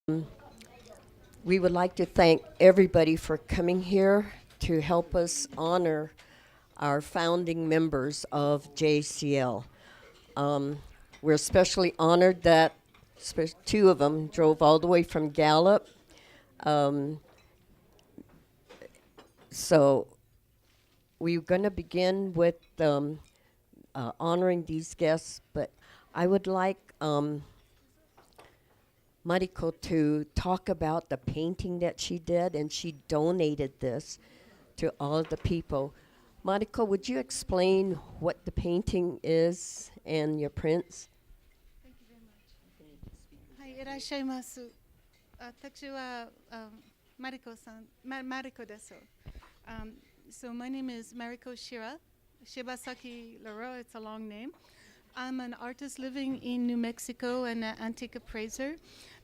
We would like to thank everybody for coming here to help us honor our founding members of JCL. Um, we're especially honored that two of them drove all the way from Gallup. Um, so we're going to begin with honoring these guests, but I would like Mariko to talk about the painting that she did, and she donated this to all the people. Mariko, would you explain what the painting is and your prints? はい、いらっしゃいます。私は、マリコさん、マリコです。So my name is Mariko Shira, Shibasaki Laro, it's a long name. I'm an artist living in New Mexico and an antique appraiser.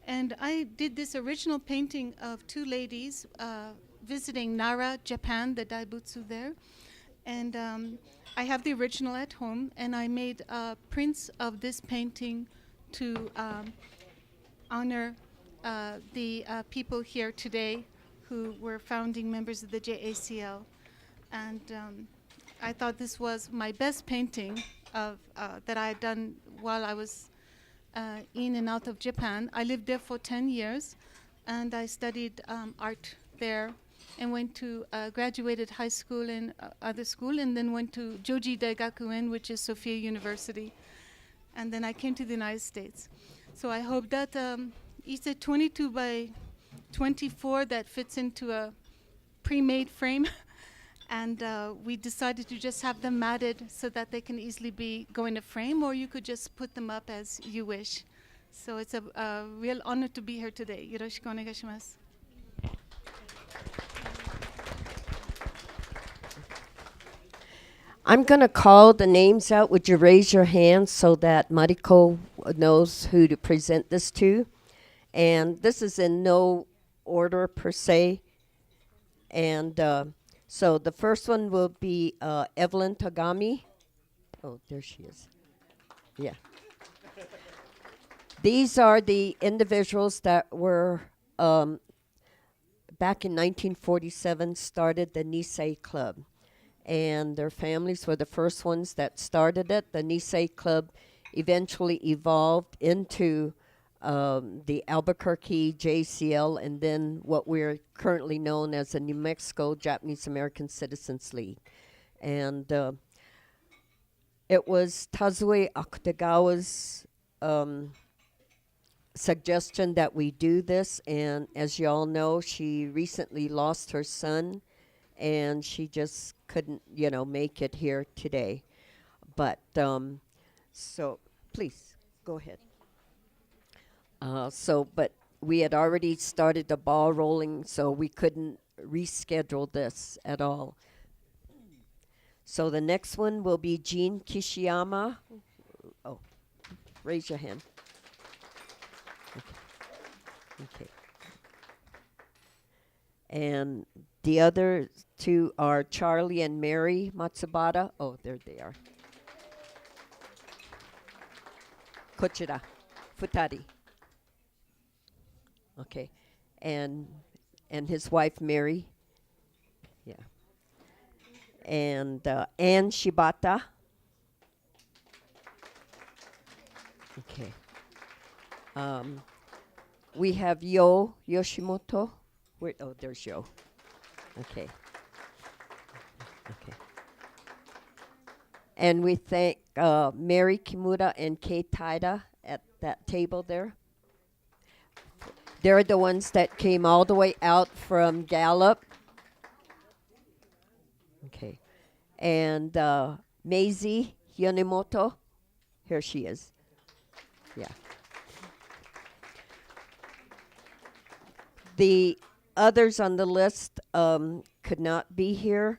And I did this original painting of two ladies visiting Nara, Japan, the Daibutsu there. And I have the original at home, and I made prints of this painting to honor the people here today who were founding members of the JACL. And I thought this was my best painting of that I had done while I was in and out of Japan. I lived there for 10 years, and I studied art there and went to graduated high school and other school, and then went to Joji Daigakuen, which is Sophia University. And then I came to the United States. So I hope that it's a 22 by 24 that fits into a pre-made frame. And we decided to just have them matted so that they can easily go in a frame, or you could just put them up as you wish. So it's a real honor to be here today. Yoroshiku onegaishimasu. I'm going to call the names out. Would you raise your hand so that Mariko knows who to present this to? And this is in no order per se. And so the first one will be Evelyn Togami. Oh, there she is. Yeah. These are the individuals that were, back in 1947, started the Nisei Club. And their families were the first ones that started it. The Nisei Club eventually evolved into the Albuquerque JCL, and then what we're currently known as the New Mexico Japanese American Citizens League. And it was Tazue Akutagawa's suggestion that we do this, and as you all know, she recently lost her son, and she just couldn't, make it here today. But so please go ahead. But we had already started the ball rolling, so we couldn't reschedule this at all. So the next one will be Jean Kishiyama. Oh, raise your hand. Okay. And the other two are Charlie and Mary Matsubara. Oh, there they are. Kochira, futari. Okay, and his wife Mary. Yeah. And Anne Shibata. Okay. We have Yoshimoto. Oh, there's Yo. Okay. Okay. And we thank Mary Kimura and Kei Taira at that table there. They're the ones that came all the way out from Gallup. Okay. And Maisie Yonemoto. Here she is. Yeah. The others on the list could not be here.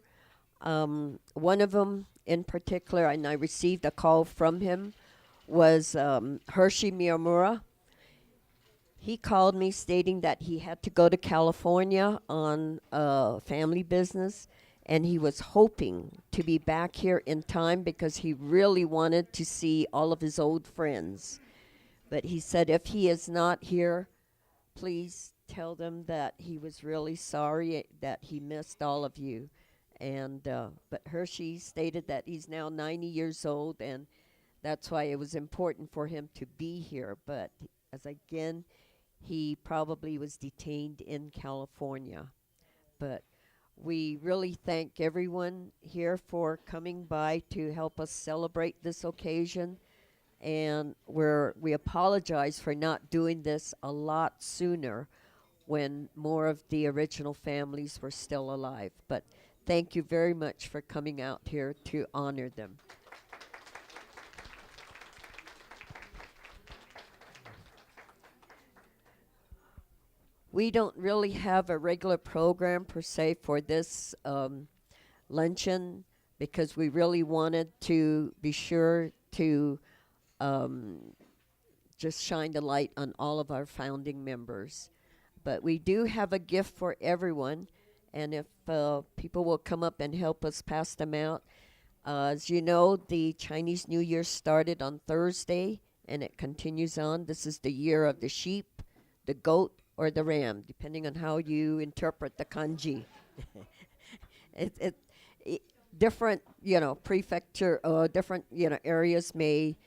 One of them in particular, and I received a call from him, was Hershey Miyamura. He called me stating that he had to go to California on family business, and he was hoping to be back here in time because he really wanted to see all of his old friends. But he said if he is not here please tell them that he was really sorry that he missed all of you. And but Hershey stated that he's now 90 years old, and that's why it was important for him to be here. But as again, he probably was detained in California. But we really thank everyone here for coming by to help us celebrate this occasion. And we apologize for not doing this a lot sooner when more of the original families were still alive. But thank you very much for coming out here to honor them. We don't really have a regular program per se for this luncheon because we really wanted to be sure to just shine the light on all of our founding members. But we do have a gift for everyone, and if people will come up and help us pass them out. As you know, the Chinese New Year started on Thursday, and it continues on. This is the year of the sheep, the goat, or the ram, depending on how you interpret the kanji. it different, prefecture or different, areas may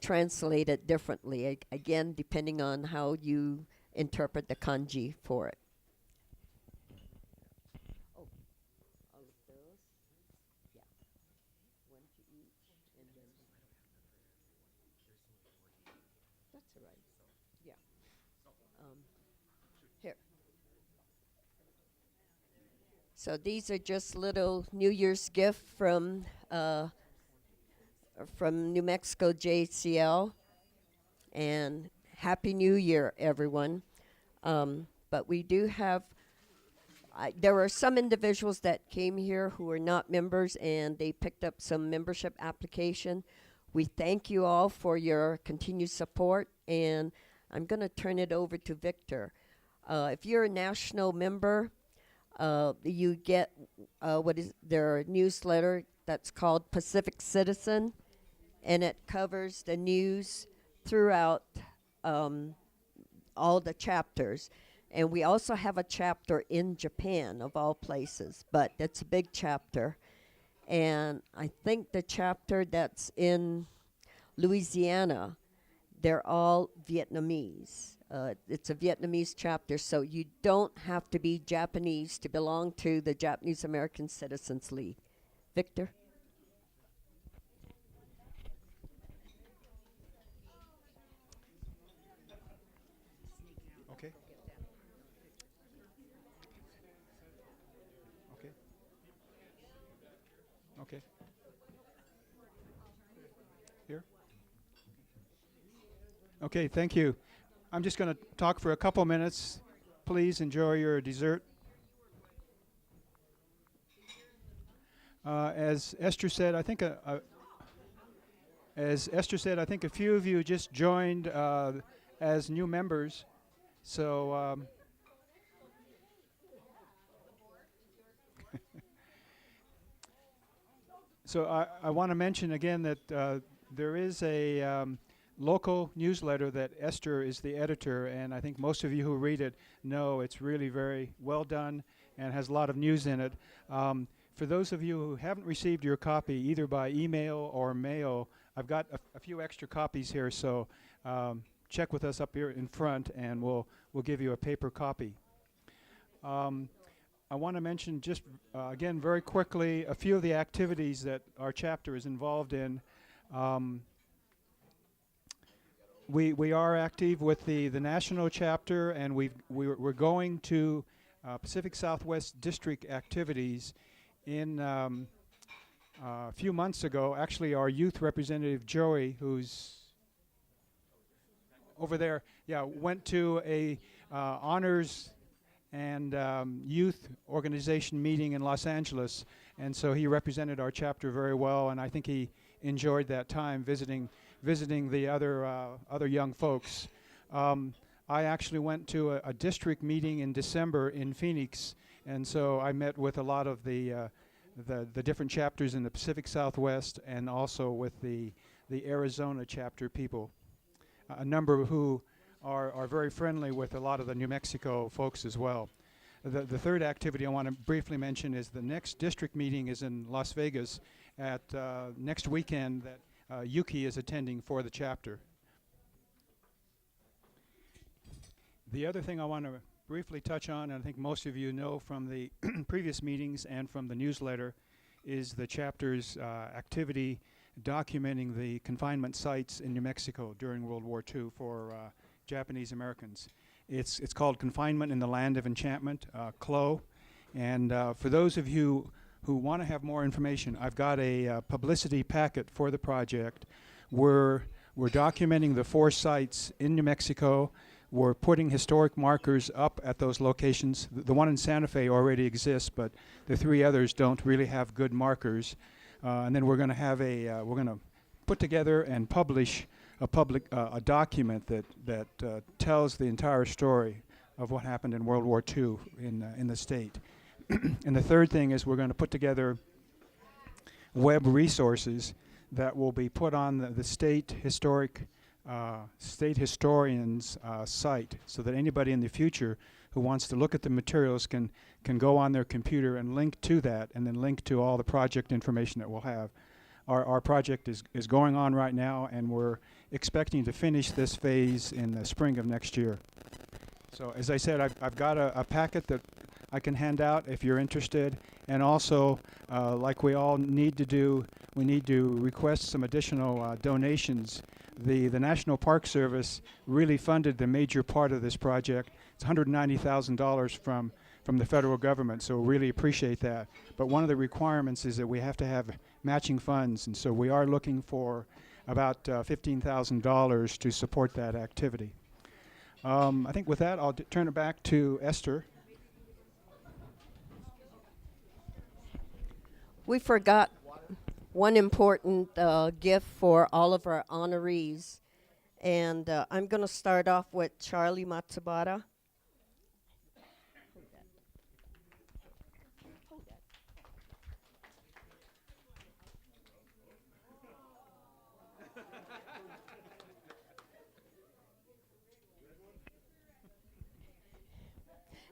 translate it differently. Again, depending on how you interpret the kanji for it. Oh, all of those? Yeah. One to each, and then. That's all right. Yeah. Here. So these are just little New Year's gift from New Mexico JCL, and Happy New Year, everyone. But we do have, there were some individuals that came here who were not members, and they picked up some membership application. We thank you all for your continued support, and I'm going to turn it over to Victor. If you're a national member, you get what is their newsletter that's called Pacific Citizen, and it covers the news throughout all the chapters. And we also have a chapter in Japan, of all places, but it's a big chapter. And I think the chapter that's in Louisiana, they're all Vietnamese. It's a Vietnamese chapter, so you don't have to be Japanese to belong to the Japanese American Citizens League. Victor? Okay. Okay. Okay. Here. Okay, thank you. I'm just going to talk for a couple minutes. Please enjoy your dessert. As Esther said, I think a few of you just joined as new members. So I want to mention again that there is a local newsletter that Esther is the editor, and I think most of you who read it know it's really very well done and has a lot of news in it. For those of you who haven't received your copy, either by email or mail, I've got a few extra copies here, so check with us up here in front, and we'll give you a paper copy. I want to mention just, again, very quickly, a few of the activities that our chapter is involved in. We are active with the national chapter, and we're going to Pacific Southwest District activities. In a few months ago, actually, our youth representative Joey, who's over there, went to a honors and youth organization meeting in Los Angeles, and so he represented our chapter very well, and I think he enjoyed that time visiting the other young folks. I actually went to a district meeting in December in Phoenix, and so I met with a lot of the different chapters in the Pacific Southwest, and also with the Arizona chapter people, a number who are very friendly with a lot of the New Mexico folks as well. The third activity I want to briefly mention is the next district meeting is in Las Vegas at next weekend that Yuki is attending for the chapter. The other thing I want to briefly touch on, and I think most of you know from the previous meetings and from the newsletter, is the chapter's activity documenting the confinement sites in New Mexico during World War II for Japanese Americans. It's called Confinement in the Land of Enchantment, CLO. And for those of you who want to have more information, I've got a publicity packet for the project. We're documenting the 4 sites in New Mexico. We're putting historic markers up at those locations. The one in Santa Fe already exists, but the 3 others don't really have good markers. And then we're going to have we're going to put together and publish a document that tells the entire story of what happened in World War II in the state. And the third thing is we're going to put together web resources that will be put on the state historian's site, so that anybody in the future who wants to look at the materials can go on their computer and link to that, and then link to all the project information that we'll have. Our project is going on right now, and we're expecting to finish this phase in the spring of next year. So as I said, I've got a packet that I can hand out if you're interested, and also like we all need to do, we need to request some additional donations. The National Park Service really funded the major part of this project. It's $190,000 from the federal government, so really appreciate that. But one of the requirements is that we have to have matching funds, and so we are looking for about $15,000 to support that activity. I think with that, I'll turn it back to Esther. We forgot one important gift for all of our honorees. And I'm going to start off with Charlie Matsubara.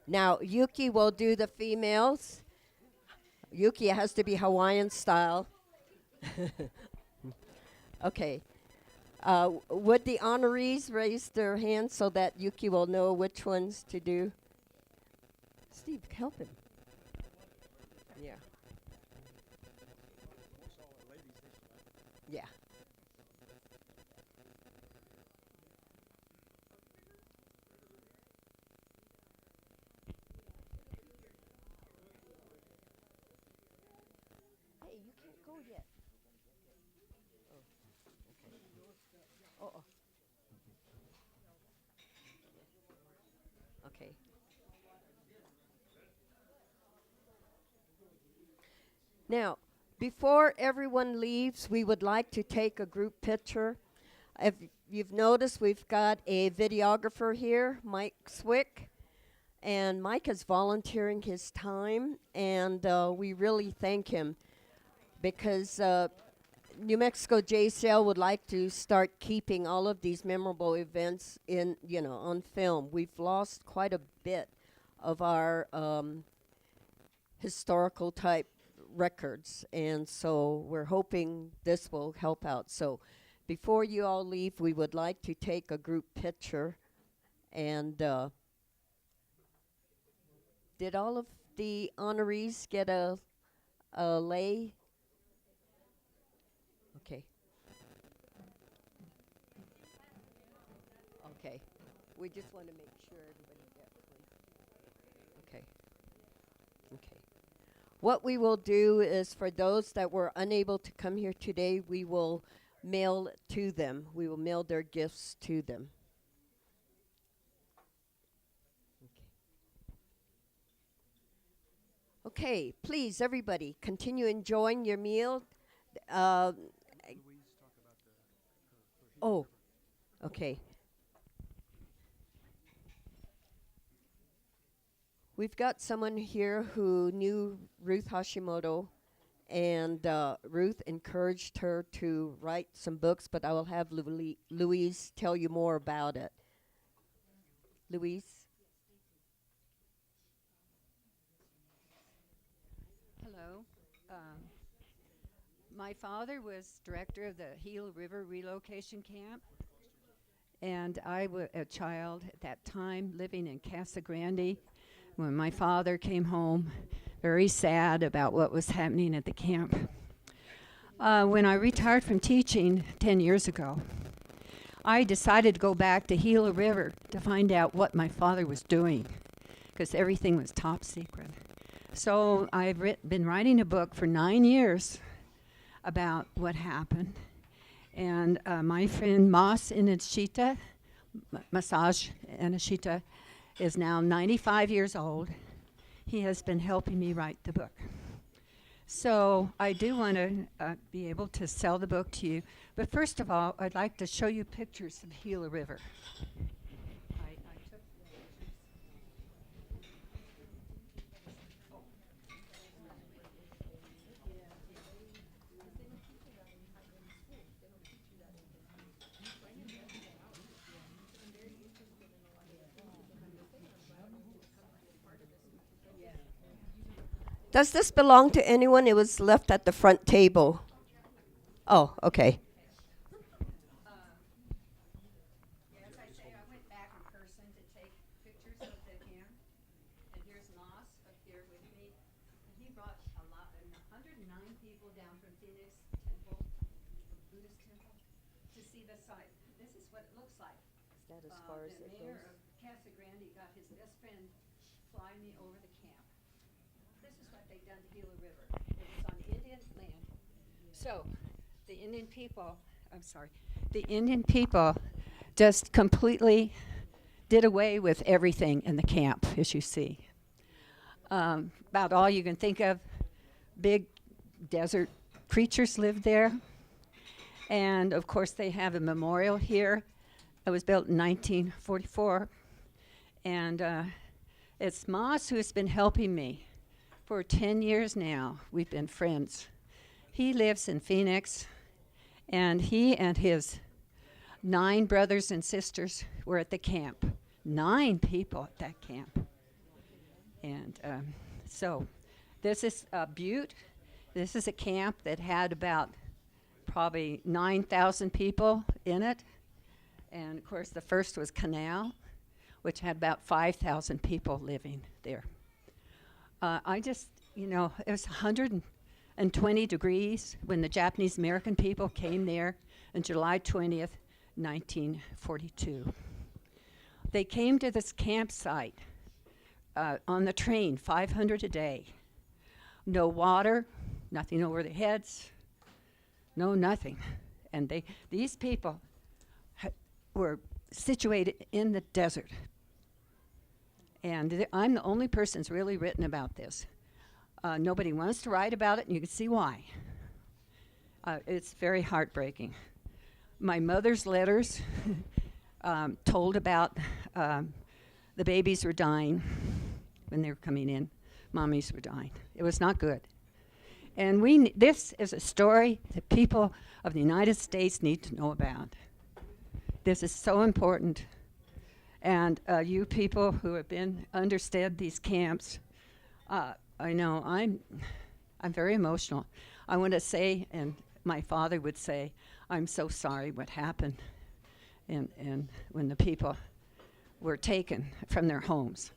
Now, Yuki will do the females. Yuki has to be Hawaiian style. Okay. Would the honorees raise their hands so that Yuki will know which ones to do? Steve, help him. Yeah. Yeah. Hey, you can't go yet. Oh, okay. Okay. Now, before everyone leaves, we would like to take a group picture. If you've noticed, we've got a videographer here, Mike Swick, and Mike is volunteering his time, and we really thank him because New Mexico JCL would like to start keeping all of these memorable events in, on film. We've lost quite a bit of our historical type records, and so we're hoping this will help out. So before you all leave, we would like to take a group picture. And did all of the honorees get a lay? Okay. Okay. We just want to make sure everybody gets one. Okay. Okay. What we will do is, for those that were unable to come here today, we will mail to them. We will mail their gifts to them. Okay, please, everybody, continue enjoying your meal. Oh, okay. We've got someone here who knew Ruth Hashimoto, and Ruth encouraged her to write some books, but I will have Louise tell you more about it. Louise? Hello. My father was director of the Gila River Relocation Camp, and I was a child at that time living in Casa Grande when my father came home very sad about what was happening at the camp. When I retired from teaching 10 years ago, I decided to go back to Gila River to find out what my father was doing, because everything was top secret. So I've been writing a book for 9 years about what happened. And my friend Mas Inashita, Massage Inashita, is now 95 years old. He has been helping me write the book. So I do want to be able to sell the book to you. But first of all, I'd like to show you pictures of Gila River. I took Does this belong to anyone? It was left at the front table. Oh, okay. As I say, I went back in person to take pictures of the camp. And here's Moss up here with me. And he brought 109 people down from Phoenix Temple, Buddhist Temple, to see the site. This is what it looks like. Is that as far as The it mayor goes? of Casa Grande got his best friend fly me over the camp. This is what they've done to Gila River. It was on Indian land. So, the Indian people just completely did away with everything in the camp, as you see. About all you can think of, big desert creatures lived there. And of course, they have a memorial here. It was built in 1944. And it's Moss who has been helping me for 10 years now. We've been friends. He lives in Phoenix, and he and his 9 brothers and sisters were at the camp. 9 people at that camp. And so this is Butte. This is a camp that had about probably 9,000 people in it. And of course, the first was Canal, which had about 5,000 people living there. It was 120 degrees when the Japanese American people came there on July 20th, 1942. They came to this campsite on the train, 500 a day. No water, nothing over their heads, no nothing. And these people were situated in the desert. And I'm the only person that's really written about this. Nobody wants to write about it, and you can see why. It's very heartbreaking. My mother's letters told about the babies were dying when they were coming in. Mommies were dying. It was not good. And this is a story that people of the United States need to know about. This is so important. And you people who have understood these camps, I know I'm very emotional. I want to say, and my father would say, I'm so sorry what happened and when the people were taken from their homes.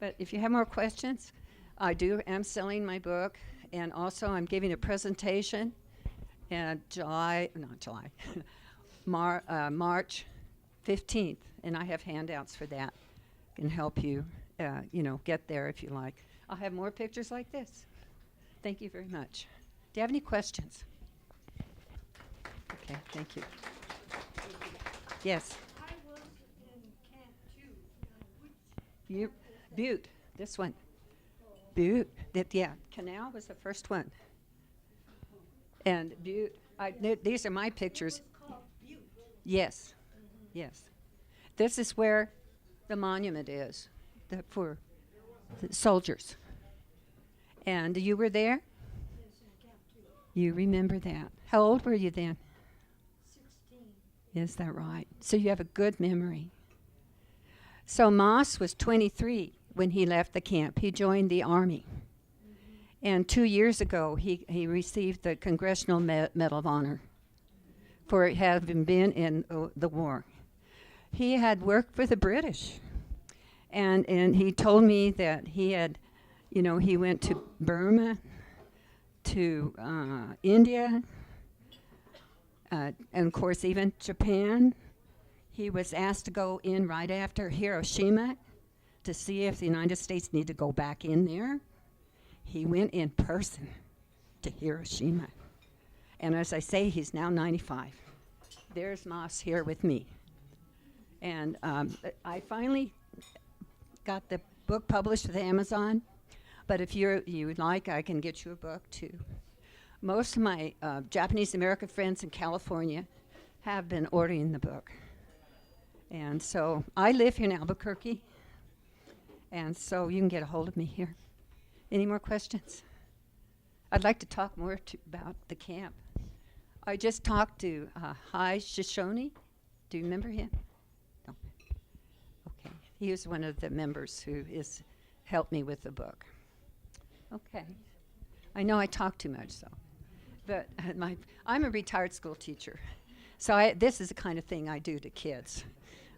But if you have more questions, I am selling my book, and also I'm giving a presentation in March 15th, and I have handouts for that. Can help you, get there if you like. I'll have more pictures like this. Thank you very much. Do you have any questions? Okay, thank you. Yes. I was in Camp 2. Butte, this one. Butte, Canal was the first one. And Butte, these are my pictures. It was called Butte. Yes, yes. This is where the monument is for the soldiers. And you were there? Yes, in Camp 2. You remember that. How old were you then? 16. Is that right? So you have a good memory. So Moss was 23 when he left the camp. He joined the Army. And 2 years ago, he received the Congressional Medal of Honor for having been in the war. He had worked for the British. And he told me that he had, he went to Burma, to India, and of course even Japan. He was asked to go in right after Hiroshima to see if the United States needed to go back in there. He went in person to Hiroshima. And as I say, he's now 95. There's Moss here with me. And I finally got the book published with Amazon. But if you would like, I can get you a book too. Most of my Japanese American friends in California have been ordering the book. And so I live here in Albuquerque. And so you can get a hold of me here. Any more questions? I'd like to talk more about the camp. I just talked to Hai Shoshone. Do you remember him? No. Okay. He was one of the members who helped me with the book. Okay. I know I talk too much, so. But I'm a retired school teacher. So this is the kind of thing I do to kids.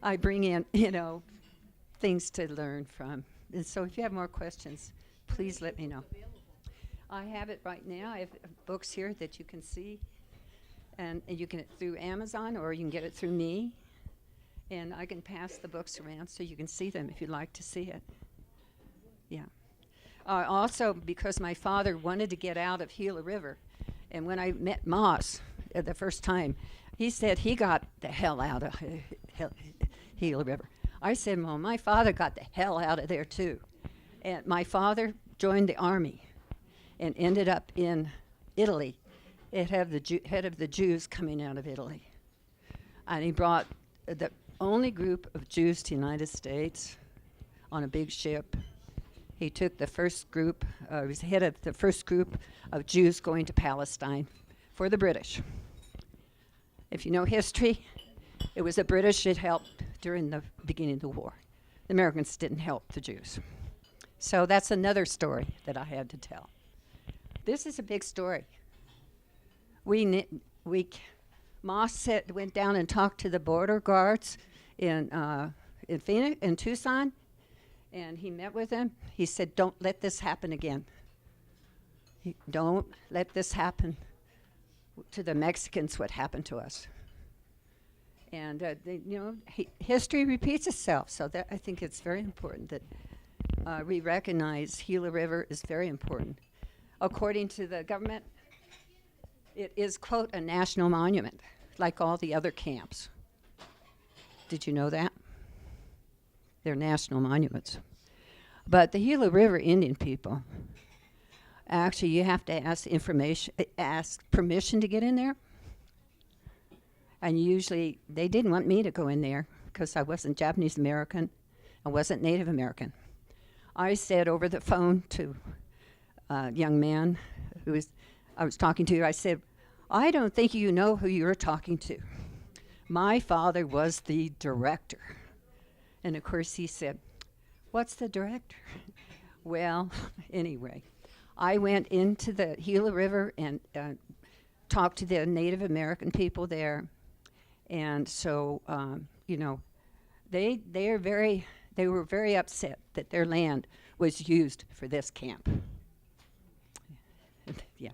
I bring in, things to learn from. And so if you have more questions, please let me know. I have it right now. I have books here that you can see. And you can get it through Amazon or you can get it through me. And I can pass the books around so you can see them if you'd like to see it. Yeah. Also, because my father wanted to get out of Gila River, and when I met Moss the first time, he said he got the hell out of Gila River. I said, well, my father got the hell out of there too. And my father joined the Army and ended up in Italy. It had the head of the Jews coming out of Italy. And he brought the only group of Jews to the United States on a big ship. He took the first group, he was head of the first group of Jews going to Palestine for the British. If you know history, it was the British that helped during the beginning of the war. The Americans didn't help the Jews. So that's another story that I had to tell. This is a big story. Moss went down and talked to the border guards in Phoenix, in Tucson, and he met with them. He said, "Don't let this happen again. Don't let this happen to the Mexicans. What happened to us?" And history repeats itself. So that I think it's very important that we recognize Gila River is very important. According to the government, it is, quote, a national monument, like all the other camps. Did you know that? They're national monuments. But the Gila River Indian people, actually, you have to ask permission to get in there. And usually, they didn't want me to go in there because I wasn't Japanese American, I wasn't Native American. I said over the phone to a young man I was talking to, I said, "I don't think you know who you're talking to. My father was the director." And of course he said, "What's the director?" Well, anyway, I went into the Gila River and talked to the Native American people there. And so, they were very upset that their land was used for this camp. Yeah.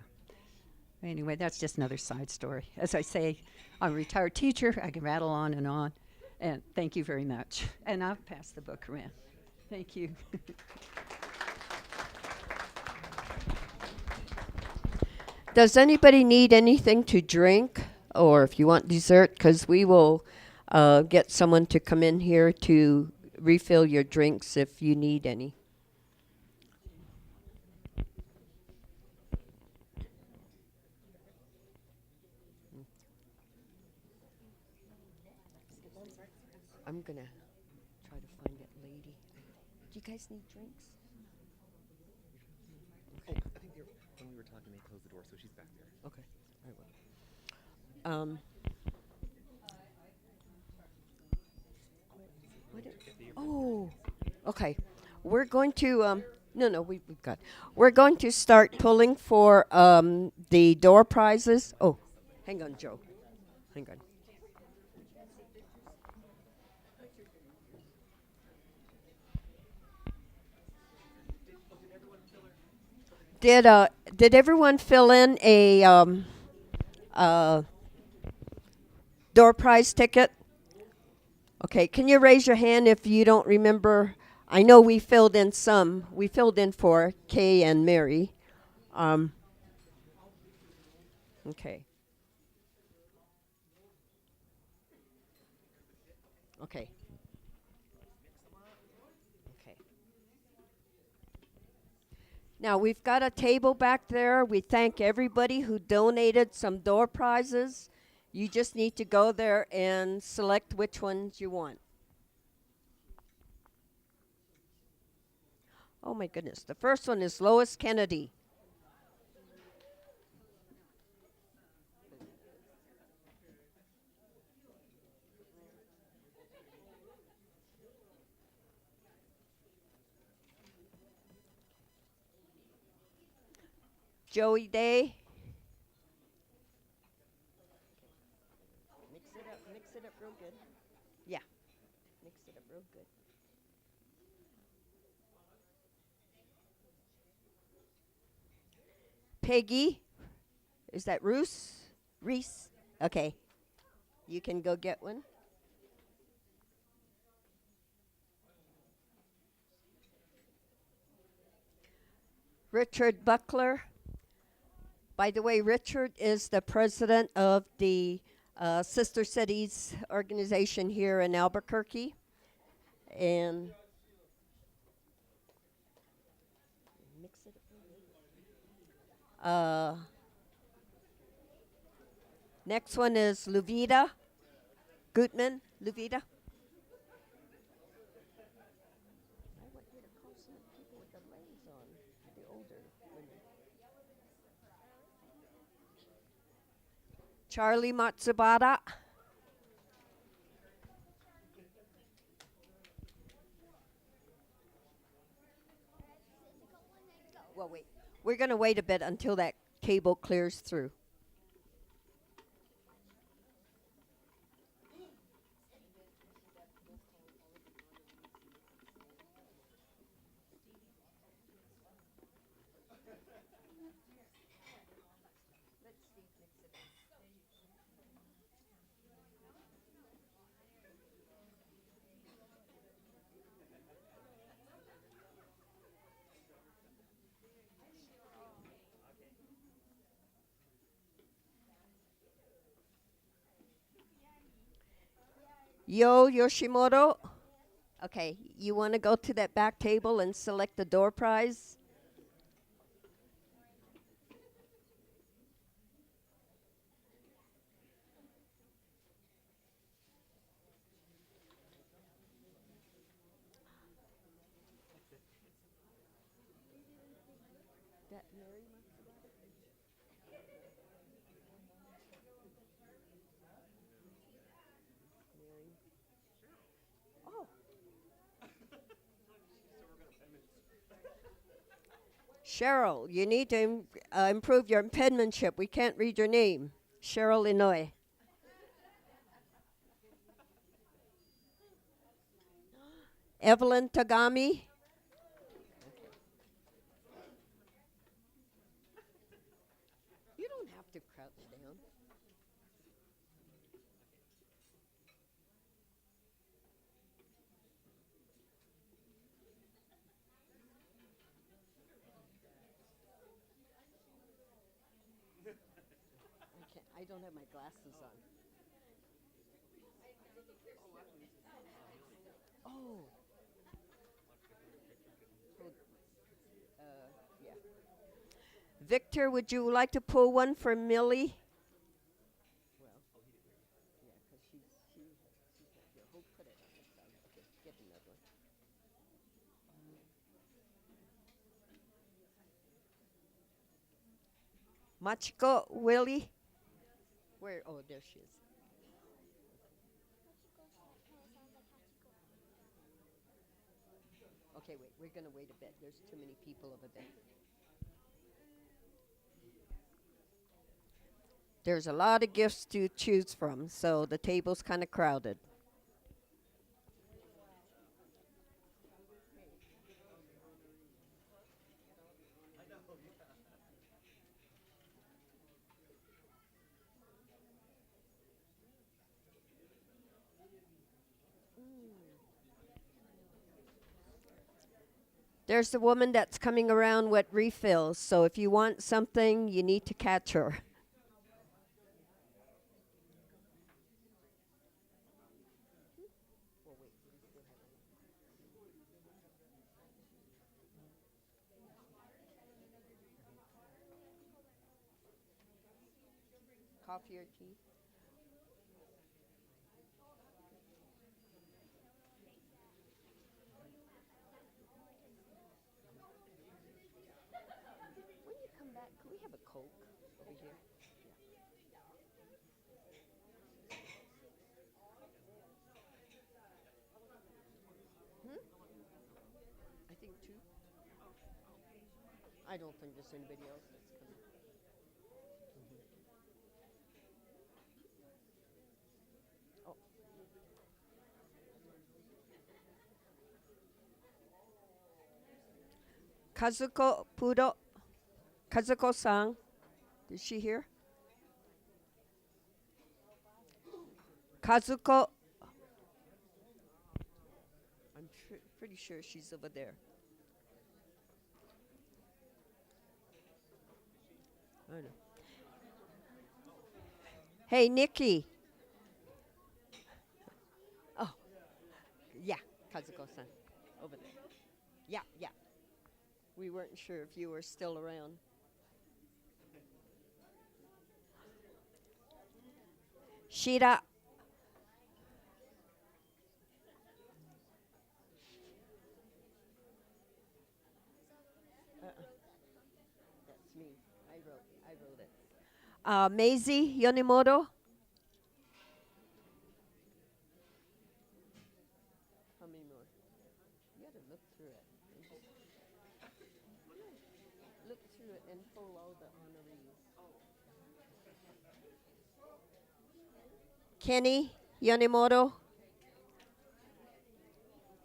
Anyway, that's just another side story. As I say, I'm a retired teacher. I can rattle on. And thank you very much. And I'll pass the book around. Thank you. Does anybody need anything to drink? Or if you want dessert, because we will get someone to come in here to refill your drinks if you need any. I'm gonna try to find that lady. Do you guys need drinks? Oh, I think when we were talking, they closed the door, so she's back there. Okay, I will. Oh, okay. We're going to no, we've got. We're going to start pulling for the door prizes. Oh, hang on, Joe. Hang on. Did everyone fill in a uh, door prize ticket? Okay, can you raise your hand if you don't remember? I know we filled in some. We filled in for Kay and Mary. Um, okay. Okay. Okay. Now we've got a table back there. We thank everybody who donated some door prizes. You just need to go there and select which ones you want. Oh my goodness. The first one is Lois Kennedy. Joey Day. Mix it up real good. Yeah, mix it up real good. Peggy, is that Roos? Reese? Okay, you can go get one. Richard Buckler. By the way, Richard is the president of the Sister Cities organization here in Albuquerque. And mix it up. Next one is Luvita Gutman. Luvita. Charlie Matsubara. Well, wait. We're going to wait a bit until that table clears through. Yoshimoto. Okay, you want to go to that back table and select the door prize? Cheryl, you need to improve your penmanship. We can't read your name. Cheryl Inouye. Evelyn Togami. You don't have to crouch down. I don't have my glasses on. Oh. Yeah. Victor, would you like to pull one for Millie? Well, yeah, because she's here. Who put it on the side? Okay, get another one. Machiko Willie. Where? Oh, there she is. Okay, wait. We're going to wait a bit. There's too many people over there. There's a lot of gifts to choose from, so the table's kind of crowded. There's the woman that's coming around with refills, so if you want something, you need to catch her. Coffee or tea? When you come back, can we have a Coke over here? I think two. I don't think there's anybody else that's coming. Oh. Kazuko-san, is she here? Kazuko. I'm pretty sure she's over there. I know. Hey, Nikki. Oh, yeah, Kazuko-san, over there. Yeah, yeah. We weren't sure if you were still around. Shira. That's me. I wrote it. Maisie Yonemoto. How many more? You got to look through it. Look through it and pull all the honorees. Kenny Yonemoto.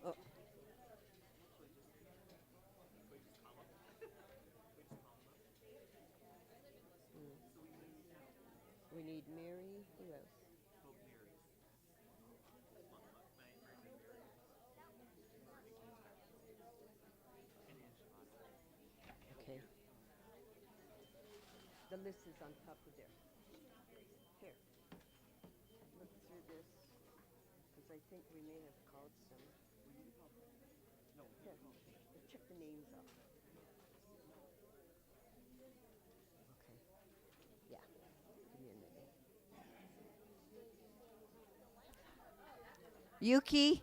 Oh. We need Mary. Who else? Okay. The list is on top of there. Here. Look through this, because I think we may have called some. Here. Check the names off. Okay. Yeah. Give me a minute. Yuki.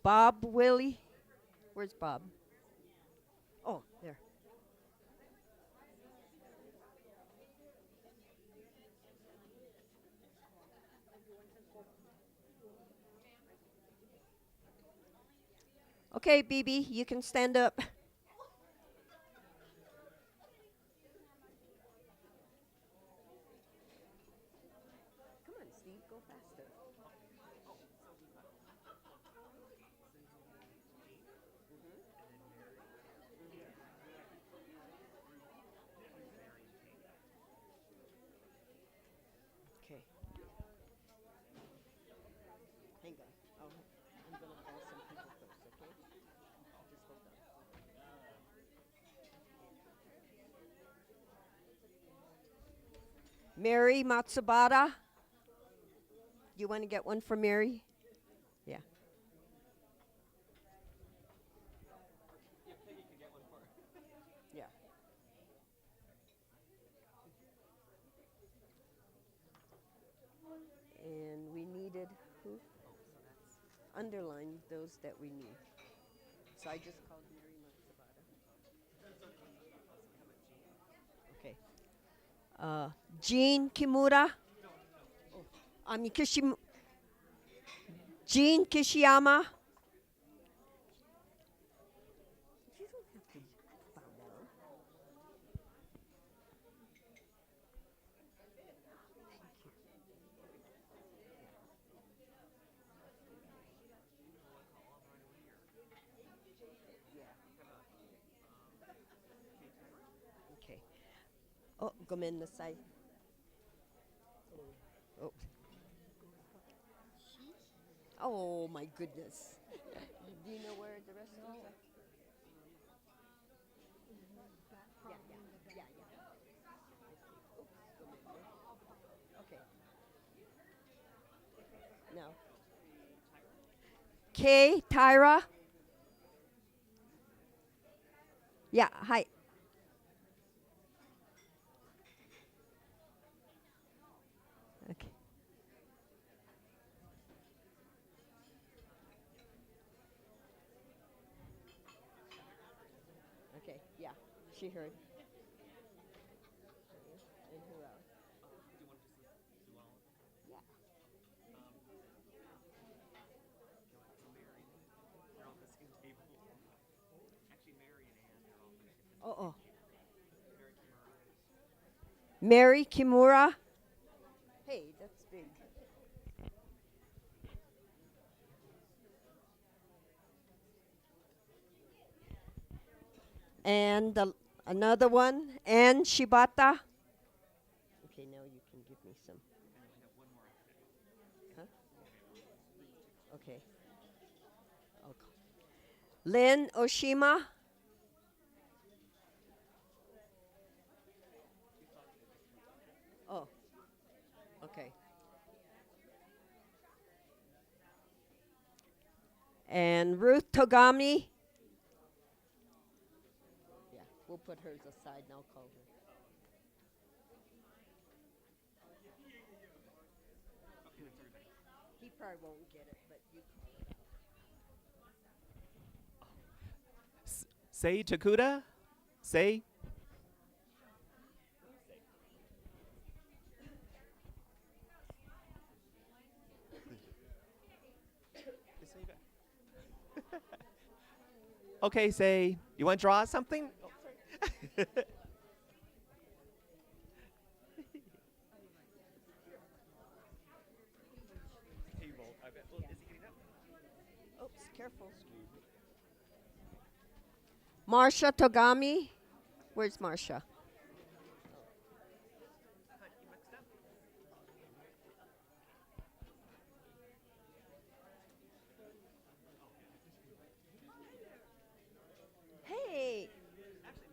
Bob Willie. Where's Bob? Oh, there. Okay, BB, you can stand up. Come on, Steve, go faster. Okay. Hang on. I'm going to call some people first, okay? Just hold on. Mary Matsubara. You want to get one for Mary? Yeah. Yeah. And we needed who? Underline those that we need. So I just called Mary Matsubara. Okay. Jean Kimura. I mean, Jean Kishiyama. Okay. Oh, gomennasai. Oh. Oh my goodness. Do you know where the rest of those are? Yeah. Okay. Now. Kay, Taira. Yeah, hi. Okay. Okay, yeah, she heard. And who else? Yeah. Oh. Mary Kimura. Hey, that's big. And another one, and Shibata. Okay, now you can give me some. Huh? Okay. Lynn Oshima. Oh, okay. And Ruth Togami. Yeah, we'll put hers aside and I'll call her. He probably won't get it, but you call it out. Sei Takuda? Sei? Okay, say, you want to draw something? Oops, careful. Marsha Togami. Where's Marsha? Hey.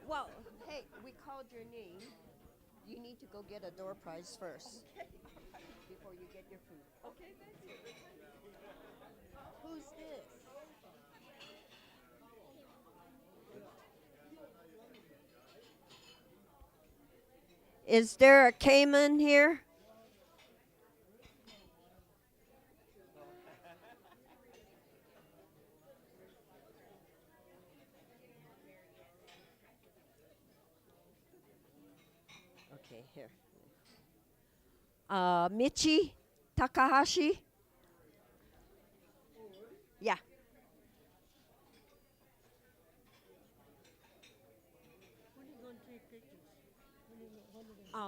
Well, hey, we called your name. You need to go get a door prize first. Before you get your food. Okay, thank you. Who's this? Is there a Cayman here? Okay, here. Michi Takahashi. Yeah.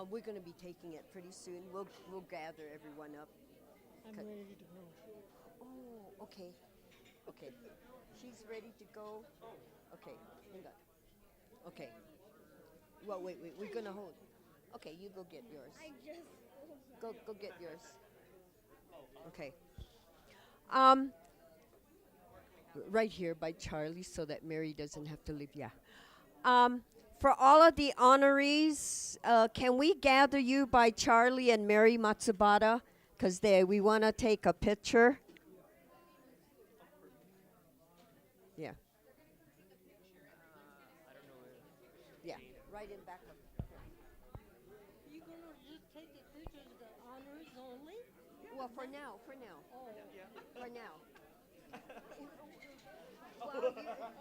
We're going to be taking it pretty soon. We'll gather everyone up. I'm ready to go. Oh, okay. Okay. She's ready to go. Okay, hang on. Okay. Well, wait. We're going to hold. Okay, you go get yours. Go get yours. Okay. Right here by Charlie so that Mary doesn't have to leave. Yeah. For all of the honorees, can we gather you by Charlie and Mary Matsubara? Because we want to take a picture. Yeah. Yeah, right in back of. You gonna just take the pictures of the honors only? Well, for now. Oh. For now. Well,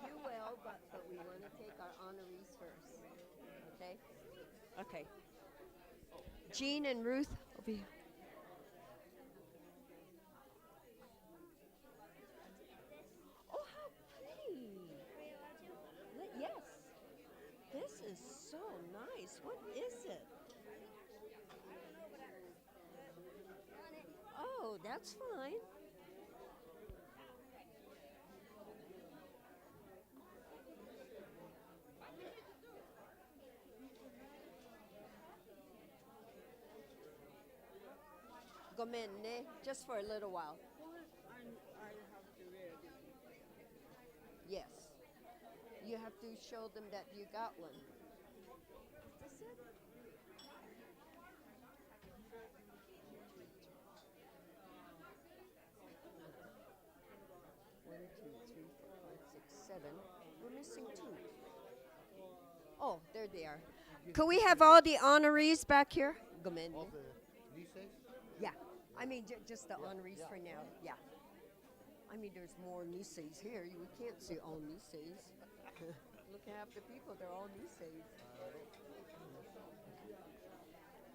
you will, but we want to take our honorees first. Okay? Okay. Jean and Ruth over here. Oh, how pretty. Yes. This is so nice. What is it? Oh, that's fine. Gomen ne, just for a little while. Yes. You have to show them that you got one. Is this it? One, two, three, four, five, six, seven. We're missing two. Oh, there they are. Could we have all the honorees back here? Gomen ne. Yeah, I mean just the honorees for now. Yeah, I mean there's more Niseis here. We can't see all Niseis. Look at half the people; they're all Niseis.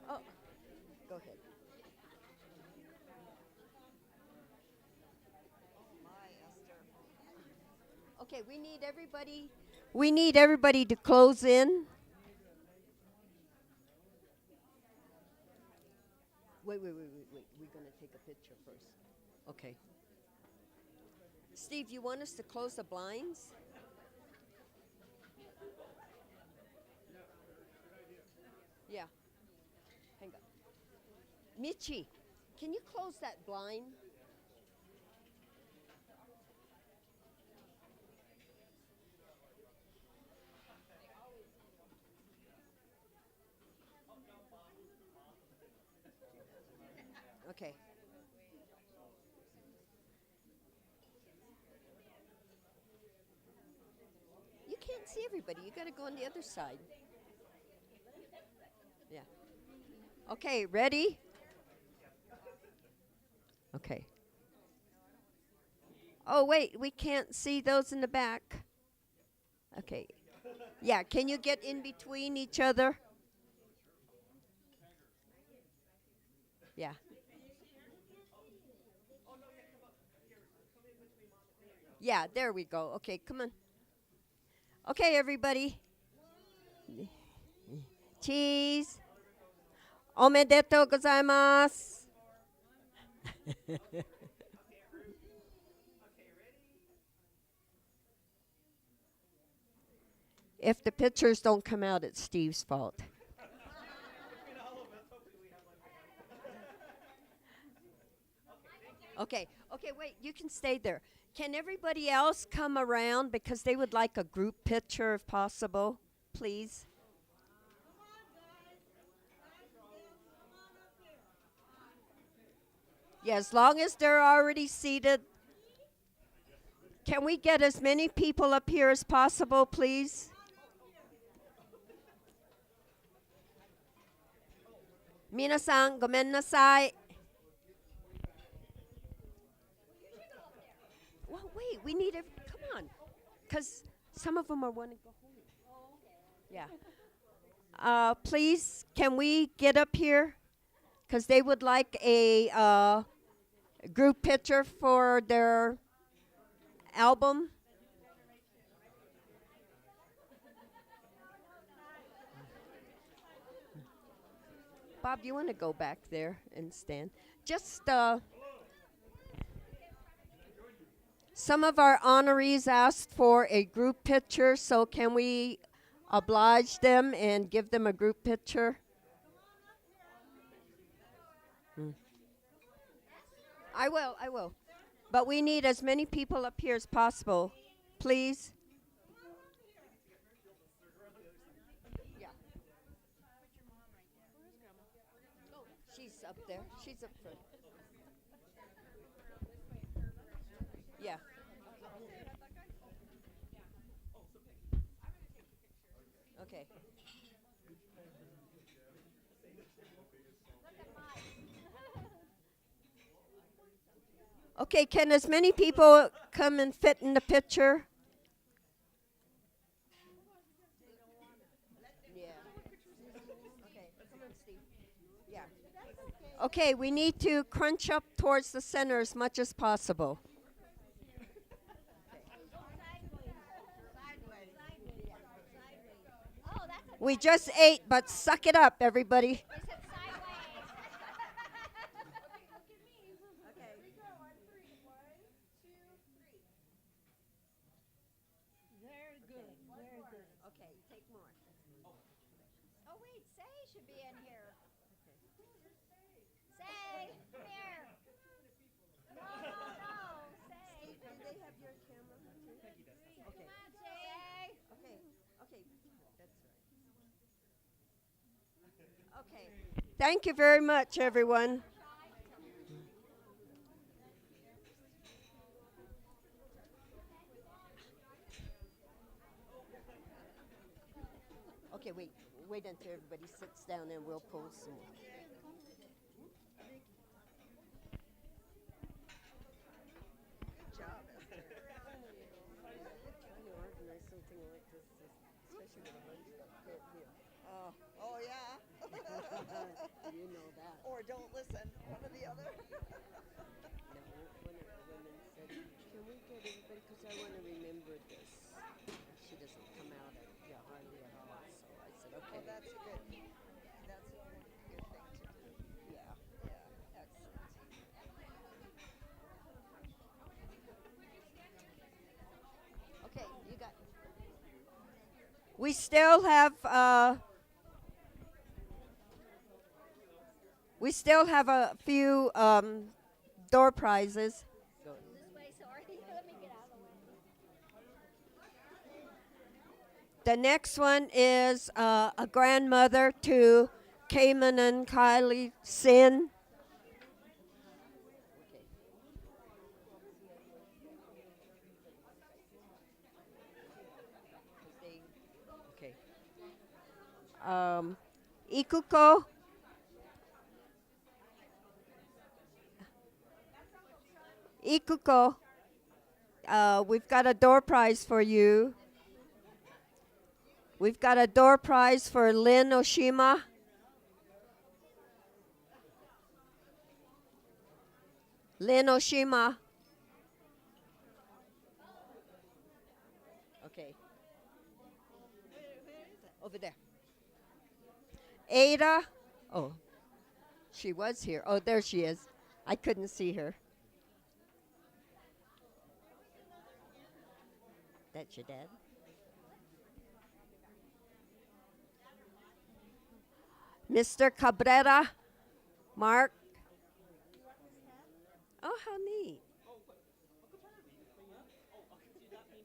Oh, go ahead. Okay, we need everybody. We need everybody to close in. Wait. We're going to take a picture first. Okay. Steve, you want us to close the blinds? Yeah. Hang on. Michi, can you close that blind? Okay. You can't see everybody. You got to go on the other side. Yeah. Okay, ready? Okay. Oh, wait, we can't see those in the back. Okay. Yeah, can you get in between each other? Yeah. Yeah, there we go. Okay, come on. Okay, everybody. Cheese. Omedetou gozaimasu. If the pictures don't come out, it's Steve's fault. Okay, wait, you can stay there. Can everybody else come around because they would like a group picture if possible, please? Yeah, as long as they're already seated. Can we get as many people up here as possible, please? Minasan, gomen nasai. Well, wait, we need to, come on. Because some of them are wanting to go home. Yeah. Please, can we get up here? Because they would like a group picture for their album. Bob, you want to go back there and stand? Just, some of our honorees asked for a group picture, so can we oblige them and give them a group picture? I will. But we need as many people up here as possible, please. Yeah. Oh, she's up there. She's up front. Yeah. Okay. Okay, can as many people come and fit in the picture? Yeah. Yeah. Okay, we need to crunch up towards the center as much as possible. We just ate, but suck it up, everybody. Very good, very good. Okay, take more. Oh wait, Say should be in here. Say, come here. No, Say. Do they have your camera? Okay. Come on, Say. Okay. Okay. That's right. Okay. Thank you very much, everyone. Okay, wait until everybody sits down and we'll pull some more. Good job, Esther. Trying to organize something like this, especially with a bunch of can't hear. Oh, yeah. You know that. Or don't listen, one or the other. No, one of the women said, "Can we get everybody? Because I want to remember this." She doesn't come out at hardly at all. So I said, "Okay." Well, that's good. That's a good thing to do. Yeah. Yeah, excellent. Okay, you got. We still have. We still have a few door prizes. This way, sorry. Let me get out of the way. The next one is a grandmother to Cayman and Kylie Sin. Okay. Ikuko. Ikuko. We've got a door prize for you. We've got a door prize for Lynn Oshima. Lynn Oshima. Okay. Over there. Ada. Oh, she was here. Oh, there she is. I couldn't see her. That's your dad? Mr. Cabrera, Mark. Oh, how neat.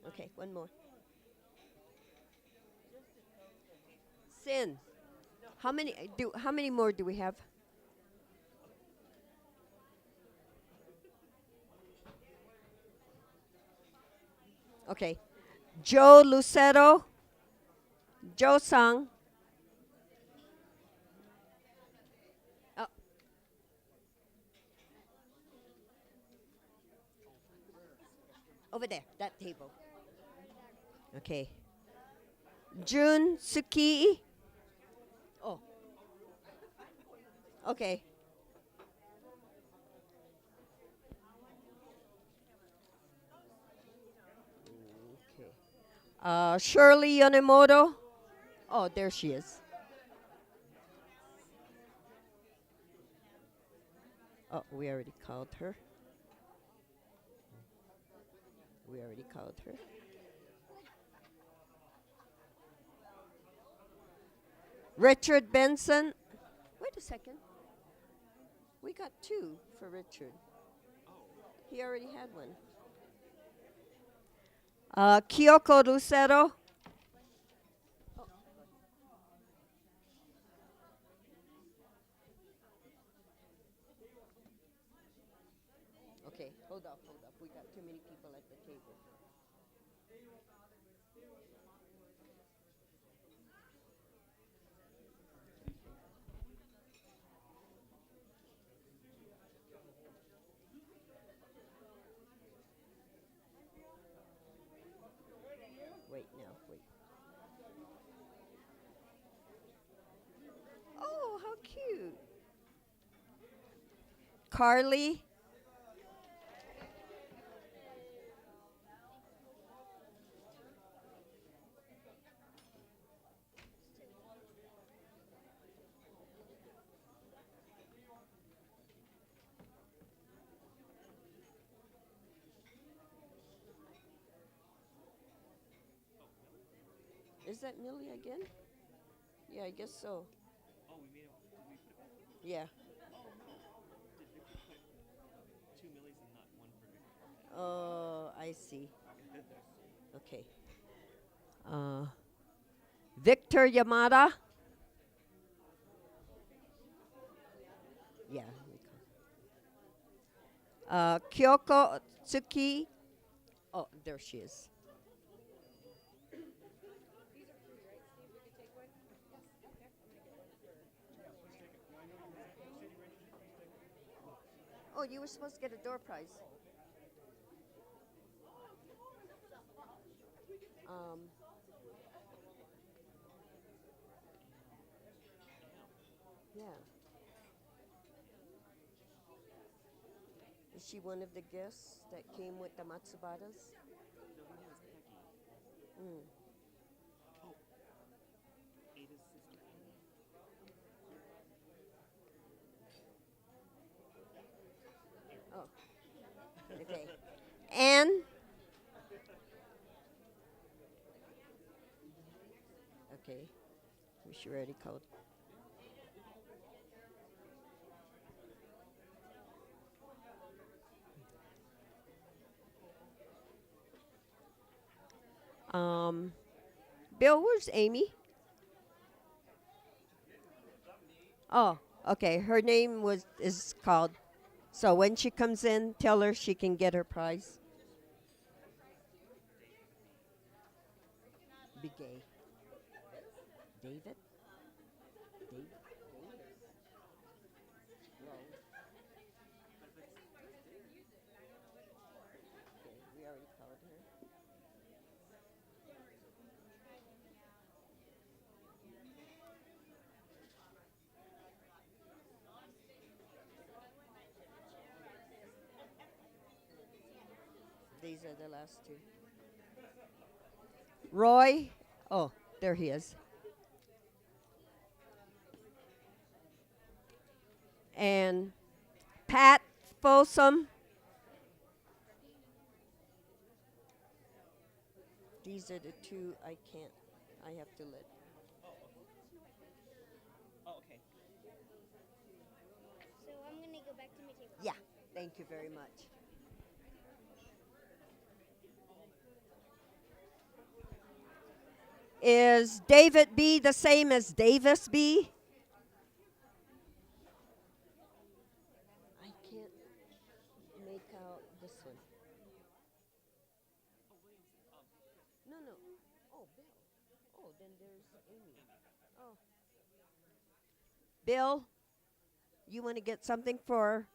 Okay, one more. Sin. How many more do we have? Okay. Joe Lucero. Joe Sang. Oh. Over there, that table. Okay. Jun Suki. Oh. Okay. Shirley Yonemoto. Oh, there she is. Oh, we already called her. Richard Benson. Wait a second. We got two for Richard. He already had one. Kyoko Lucero. Okay, hold up. We got too many people at the table. Wait. Oh, how cute. Carly. Is that Millie again? Yeah, I guess so. Oh, we made it. Did we put it back? Yeah. Did Victor put 2 millies and not one for Victor? Oh, I see. Okay. Victor Yamada. Yeah. Kyoko Tsuki. Oh, there she is. Oh, you were supposed to get a door prize. Yeah. Is she one of the guests that came with the Matsubaras? No, her name is Peggy. Mm. Oh. Ada's sister, Amy. Oh. Okay. Anne. Okay. We should already called. Bill, where's Amy? Oh, okay. Her name is called. So when she comes in, tell her she can get her prize. Be gay. David? David? No. Okay, we already called her. These are the last two. Roy. Oh, there he is. And Pat Folsom. These are the two I can't. I have to let. Oh, okay. So I'm gonna go back to my table. Yeah, thank you very much. Is David B the same as Davis B? I can't make out this one. No, no. Oh, Bill. Oh, then there's Amy. Oh. Bill, you want to get something for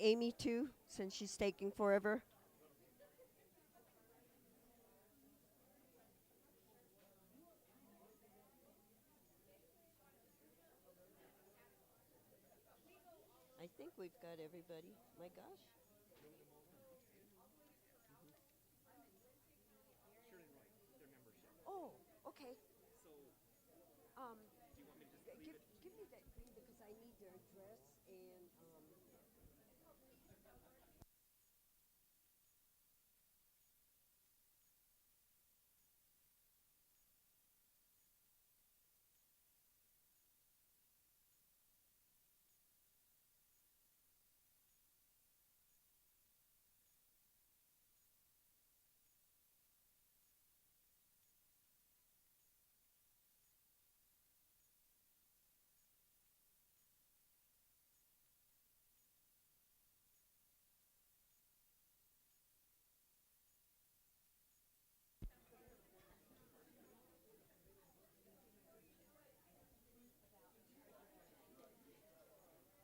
Amy too, since she's taking forever? I think we've got everybody. My gosh. Oh, okay. Give me that green because I need their address and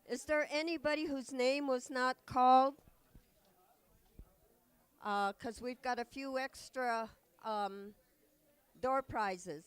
is there anybody whose name was not called? Because we've got a few extra door prizes.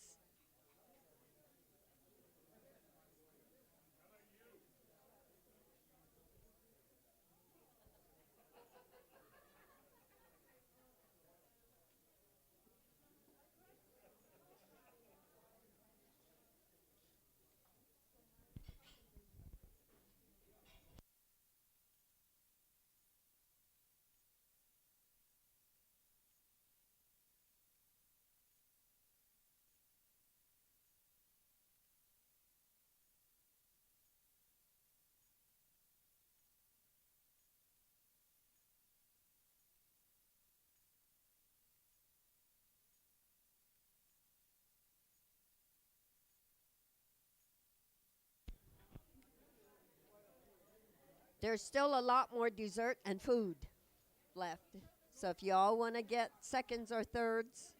There's still a lot more dessert and food left. So if you all want to get seconds or thirds,